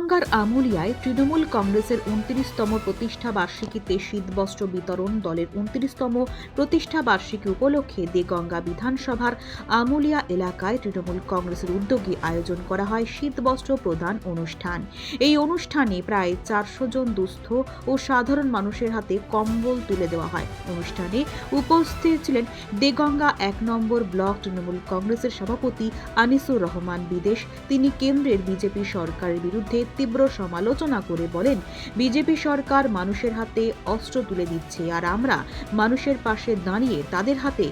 দেগঙ্গার আমুলিয়ায় তৃণমূল কংগ্রেসের ২৯তম প্রতিষ্ঠা বার্ষিকীতে শীতবস্ত্র বিতরণ। দলের ২৯তম প্রতিষ্ঠা বার্ষিকী উপলক্ষে দেগঙ্গা বিধানসভার আমুলিয়া এলাকায় তৃণমূল কংগ্রেসের উদ্যোগে আয়োজন করা হয় শীতবস্ত্র প্রদান অনুষ্ঠান। এই অনুষ্ঠানে প্রায় ৪০০ জন দুস্থ ও সাধারণ মানুষের হাতে কম্বল তুলে দেওয়া হয়। অনুষ্ঠানে উপস্থিত ছিলেন দেগঙ্গা ১ নম্বর ব্লক তৃণমূল কংগ্রেসের সভাপতি আনিসুর রহমান বিদেশ। তিনি কেন্দ্রের বিজেপি সরকারের বিরুদ্ধে তীব্র সমালোচনা করে বলেন, বিজেপি সরকার মানুষের হাতে অস্ত্র তুলে দিচ্ছে আর আমরা মানুষের পাশে দাঁড়িয়ে তাদের হাতে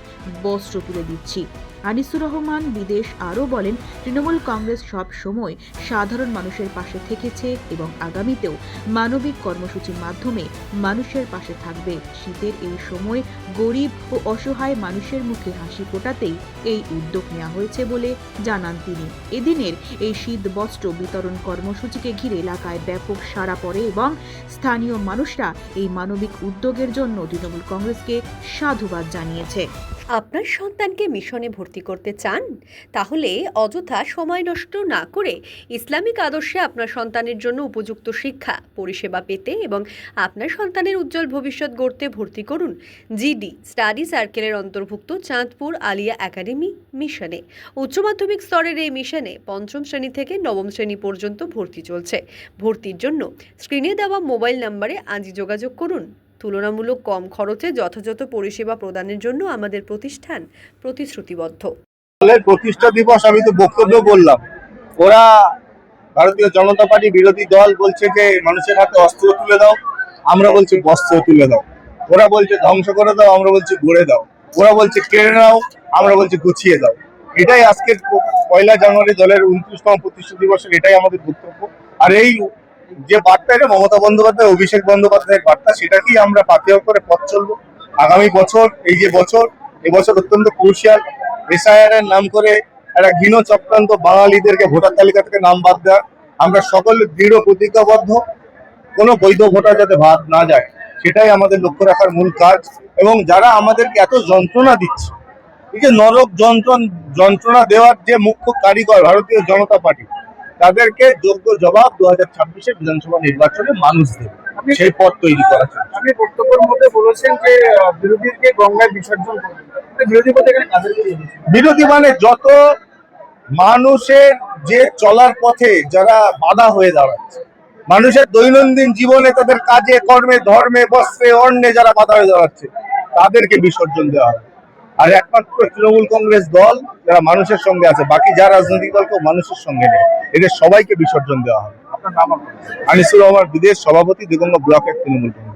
বস্ত্র তুলে দিচ্ছি। আনিসুর রহমান বিদেশ আরও বলেন, তৃণমূল কংগ্রেস সব সময় সাধারণ মানুষের পাশে থেকেছে এবং আগামীতেও মানবিক কর্মসূচির মাধ্যমে মানুষের পাশে থাকবে। শীতের এই সময় গরিব ও অসহায় মানুষের মুখে হাসি ফোটাতেই এই উদ্যোগ নেওয়া হয়েছে বলে জানান তিনি। এদিনের এই শীত বস্ত্র বিতরণ কর্মসূচিকে ঘিরে এলাকায় ব্যাপক সাড়া পড়ে এবং স্থানীয় মানুষরা এই মানবিক উদ্যোগের জন্য তৃণমূল কংগ্রেসকে সাধুবাদ জানিয়েছে। আপনার সন্তানকে মিশনে ভর্তি করতে চান? তাহলে অযথা সময় নষ্ট না করে ইসলামিক আদর্শে আপনার সন্তানের জন্য উপযুক্ত শিক্ষা পরিষেবা পেতে এবং আপনার সন্তানের উজ্জ্বল ভবিষ্যৎ গড়তে ভর্তি করুন জিডি স্টাডি সার্কেলের অন্তর্ভুক্ত চাঁদপুর আলিয়া একাডেমি মিশনে। উচ্চ মাধ্যমিক স্তরের এই মিশনে ৫ম শ্রেণী থেকে ৯ম শ্রেণী পর্যন্ত ভর্তি চলছে। ভর্তির জন্য স্ক্রিনে দেওয়া মোবাইল নম্বরে আজই যোগাযোগ করুন। তুলনামূলক কম খরচে যথাযথ পরিষেবা প্রদানের জন্য আমাদের প্রতিষ্ঠান প্রতিশ্রুতিবদ্ধ। প্রতিষ্ঠা দিবস আমি তো বক্তব্য বললাম, ওরা ভারতীয় জনতা পার্টি বিরোধী দল বলছে যে মানুষের হাতে অস্ত্র তুলে দাও, আমরা বলছি বস্ত্র তুলে দাও। ওরা বলছে ধ্বংস করে দাও, আমরা বলছি গড়ে দাও। ওরা বলছে কেড়ে নাও, আমরা বলছি গুছিয়ে দাও। এটাই আজকের ১ জানুয়ারি দলের ২৯তম প্রতিষ্ঠা দিবসের এটাই আমাদের বক্তব্য। আর এই যে বার্তা, এটা মমতা বন্দ্যোপাধ্যায়, অভিষেক বন্দ্যোপাধ্যায়ের বার্তা, সেটাকেই আমরা পাথেয় করে পথ চলবো। আগামী বছর, এই যে বছর, এবছর অত্যন্ত ক্রুশিয়াল। এসআইআর এর নাম করে একটা ঘৃণ চক্রান্ত, বাঙালিদেরকে ভোটার তালিকা থেকে নাম বাদ দেওয়া। আমরা সকলে দৃঢ় প্রতিজ্ঞাবদ্ধ, কোনো বৈধ ভোটার যাতে বাদ না যায়, সেটাই আমাদের লক্ষ্য রাখার মূল কাজ। এবং যারা আমাদেরকে এত যন্ত্রণা দিচ্ছে, এই যে নরক যন্ত্রণা দেওয়ার যে মুখ্য কারিগর ভারতীয় জনতা পার্টি, তাদেরকে যোগ্য জবাব ২০২৬ বিধানসভা নির্বাচনে মানুষ দেবে, সেই পথ তৈরি করা। আপনি বক্তব্যের মধ্যে বলেছেন যে বিরোধীকে গঙ্গায় বিসর্জন করবেন। বিরোধী বলতে এখানে কাদের বিরোধী মানে যত মানুষের যে চলার পথে যারা বাধা হয়ে দাঁড়াচ্ছে, মানুষের দৈনন্দিন জীবনে, তাদের কাজে কর্মে, ধর্মে, বস্ত্রে, অন্নে যারা বাধা হয়ে দাঁড়াচ্ছে, তাদেরকে বিসর্জন দেওয়া হবে। আর একমাত্র তৃণমূল কংগ্রেস দল যারা মানুষের সঙ্গে আছে, বাকি যা রাজনৈতিক দল কেউ মানুষের সঙ্গে নেই, এদের সবাইকে বিসর্জন দেওয়া হবে। আপনার নাম? আনিসুর রহমান বিদেশ, সভাপতি, দেগঙ্গা ব্লকের তৃণমূল কংগ্রেস।